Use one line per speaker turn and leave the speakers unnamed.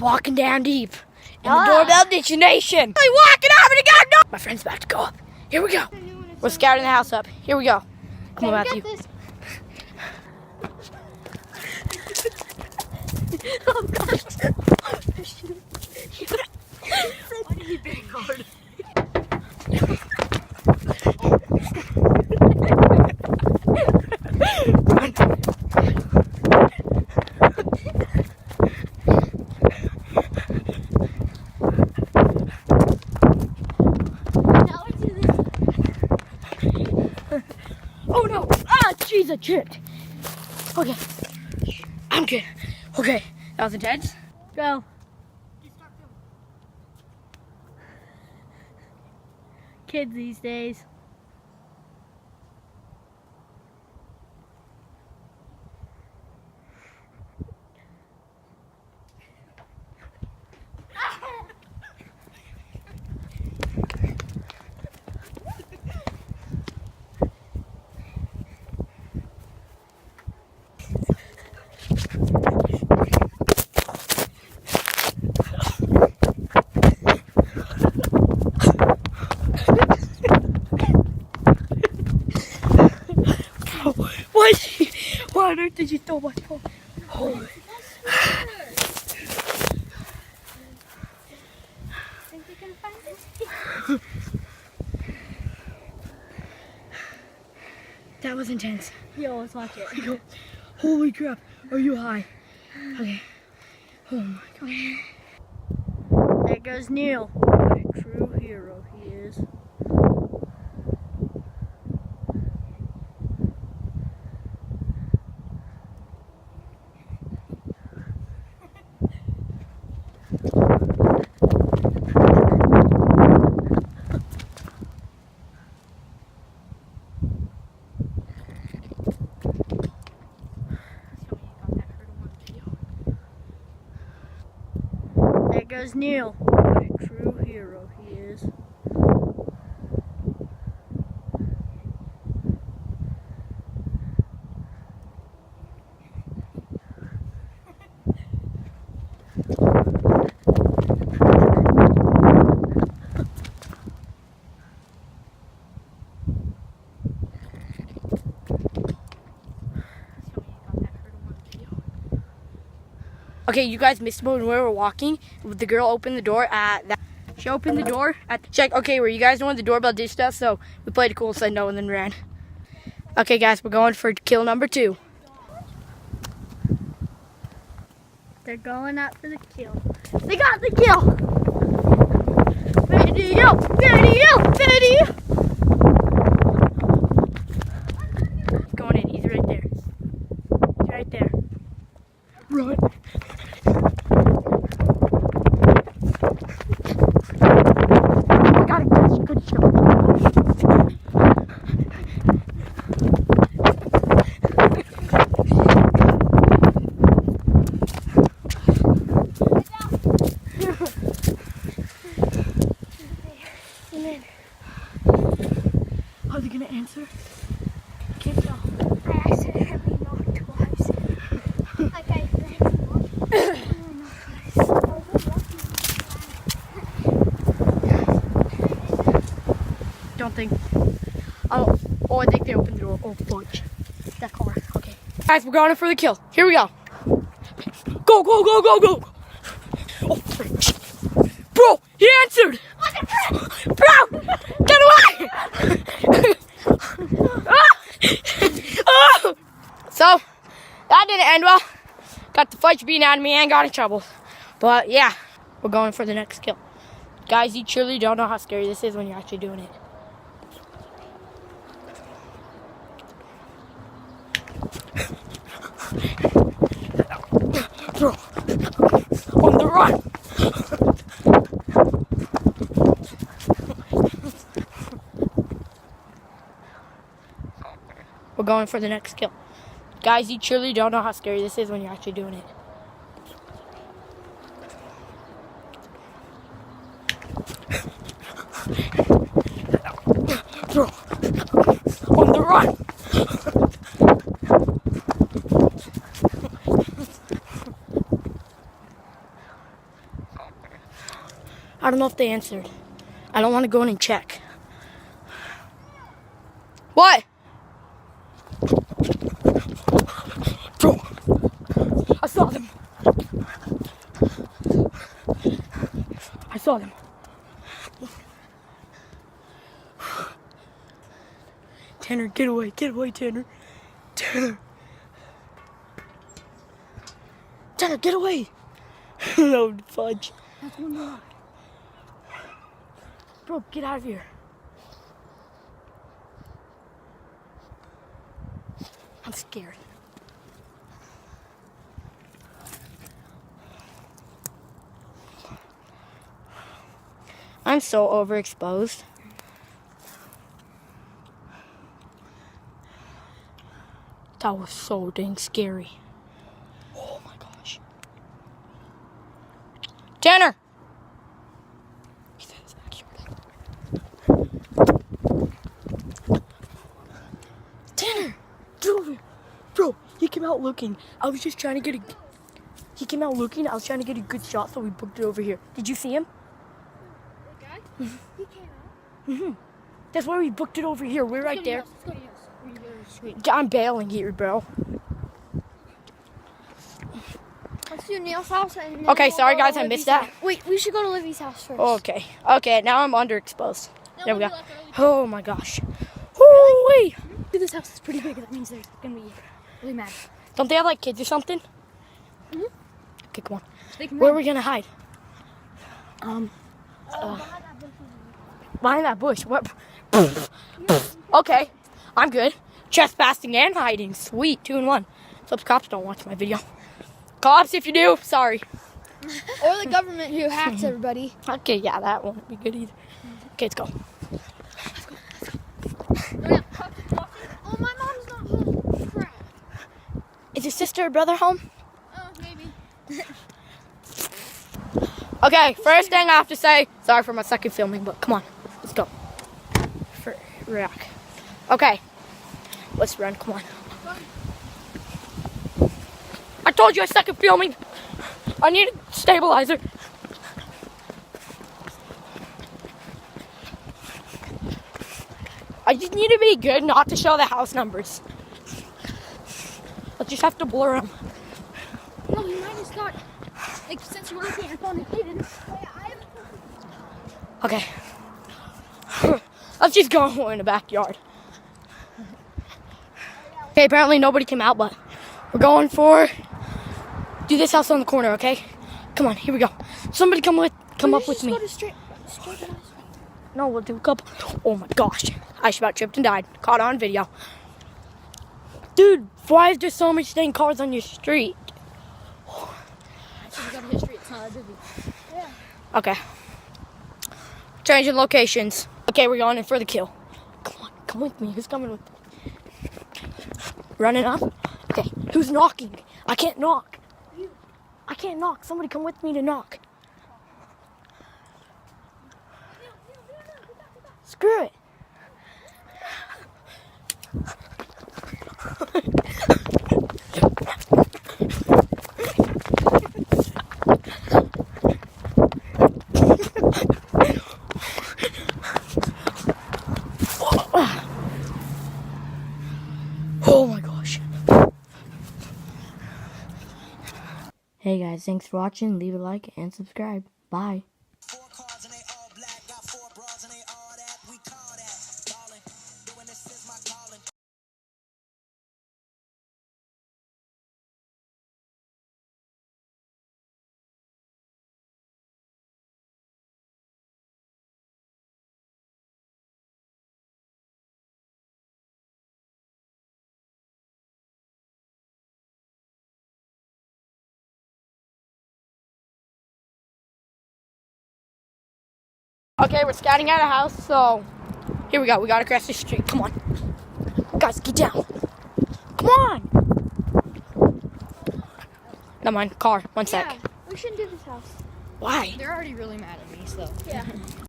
walking down deep in the doorbell destination. I'm walking over to go. No! My friend's about to go up. Here we go. We're scouting the house up. Here we go. Come on, Matthew.
Oh gosh. Why did he bang hard?
Oh no! Ah, jeez, I tripped. Okay, I'm good. Okay, that was intense. Go. Kids these days. Why on earth did you throw my phone? Holy.
Think you can find this?
That was intense.
Yo, let's watch it.
Holy crap. Are you high? Okay. Oh my gosh.
There goes Neil. What a true hero he is. There goes Neil. What a true hero he is.
Okay, you guys missed when we were walking. The girl opened the door at that. She opened the door at. Check. Okay, where you guys know when the doorbell ditched us, so we played it cool, said no, and then ran. Okay, guys, we're going for kill number 2.
They're going out for the kill. They got the kill! Video! Video! Video!
He's going in. He's right there. He's right there. Run. I got a good shot. Are they gonna answer? Can't tell.
I accidentally knocked twice. Okay,
Don't think. Oh, I think they opened the door. Oh, fudge. That car. Okay. Guys, we're going for the kill. Here we go. Go, go, go, go, go. Oh, fudge. Bro, he answered. Bro, get away. Oh. So, that didn't end well. Got the fudge beaten out of me and got in trouble. But, yeah, we're going for the next kill. Guys, you truly don't know how scary this is when you're actually doing it. Bro, on the run. We're going for the next kill. Guys, you truly don't know how scary this is when you're actually doing it. Bro, on the run. I don't know if they answered. I don't want to go in and check. What? Bro, I saw them. I saw them. Tanner, get away, Tanner. Tanner, get away. No, fudge.
That's one more.
Bro, get out of here. I'm scared. I'm so overexposed. That was so dang scary. Oh my gosh. Tanner! He's in his backyard. Tanner! Get over here. Bro, he came out looking. I was just trying to get a... He came out looking. I was trying to get a good shot, so we booked it over here. Did you see him?
The guy? He came out.
That's why we booked it over here. We're right there.
Let's go to your house. We're gonna go to the street.
I'm bailing here, bro.
Let's do Neil's house. And then
Okay,
we'll
sorry
go to
guys, I missed that.
house. Wait, we should go to Livy's house first.
Okay. Okay, now I'm underexposed.
That
There we
would
go.
be like early-
Oh my gosh. Holy!
Dude, this house is pretty big. That means they're gonna be really mad.
Don't they have like kids or something?
Mhm.
Okay, come on.
They can
Where are
run.
we gonna hide?
Behind that bush.
Behind that bush. What? Okay, I'm good. Trespassing and hiding. Sweet, 2 in 1. So the cops don't watch my video. Cops, if you do, sorry.
Or the government who hacks everybody.
Okay, yeah, that won't be good either. Okay, let's go.
Oh, my mom's not home. Crap.
Is your sister or brother home?
Oh, maybe.
Okay, first thing I have to say, sorry for my second filming, but come on, let's go. For rock. Okay, let's run, come on. I told you I second filming. I need a stabilizer. I just need to be good not to show the house numbers. I'll just have to blur them.
No, you might just got, like, since you were looking at your phone and hidden.
Okay. Let's just go in the backyard. Okay, apparently nobody came out, but we're going for... Do this house on the corner, okay? Come on, here we go. Somebody come up with me.
Go to straight to
No, we'll do a couple. Oh my gosh. I just about tripped and died. Caught on video. Dude, why is there so much dang cars on your street?
So we got to hit street. It's not that busy. Yeah.
Okay. Changing locations. Okay, we're going in for the kill. Come on, come with me. Who's coming with me? Running up? Okay, who's knocking? I can't knock. I can't knock. Somebody come with me to knock. Screw it. Oh my gosh. Hey guys, thanks for watching. Leave a like and subscribe. Bye. Okay, we're scouting out a house, so here we go. We gotta cross the street. Come on. Guys, get down. Come on. Never mind. Car. One sec.
Yeah, we shouldn't do this house.
Why?
They're already really mad at me, so. Yeah.